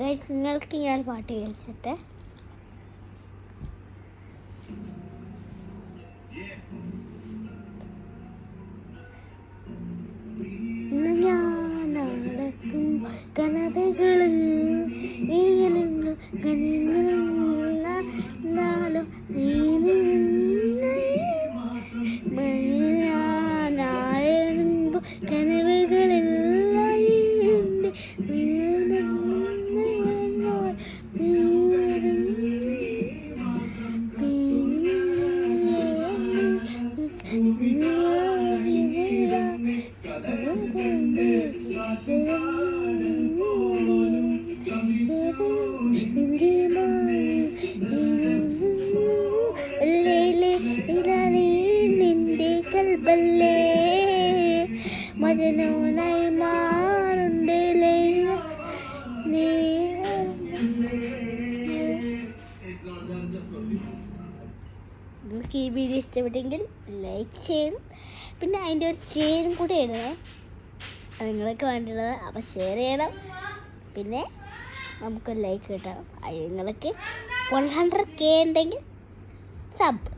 Guys നിങ്ങൾക്ക് ഞാൻ പാട്ട് കേൾച്ചിട്ട് ഞാൻ നടക്കും കനവുകളിൽ കനവുകളിൽ നിന്റെ കൽബല്ലേ മജനൂനായി മാറുണ്ടല്ലേ നിങ്ങൾക്ക് ഈ വീഡിയോ ഇഷ്ടപ്പെട്ടെങ്കിൽ ലൈക്ക് ചെയ്യണം, പിന്നെ അതിൻ്റെ ഒരു ഷെയറും കൂടെ ഇടണം. അത് നിങ്ങൾക്ക് വേണ്ടിയുള്ളത്. അപ്പോൾ ഷെയർ ചെയ്യണം, പിന്നെ നമുക്ക് ലൈക്ക് കിട്ടണം. അത് നിങ്ങൾക്ക് 100K ഉണ്ടെങ്കിൽ സബ്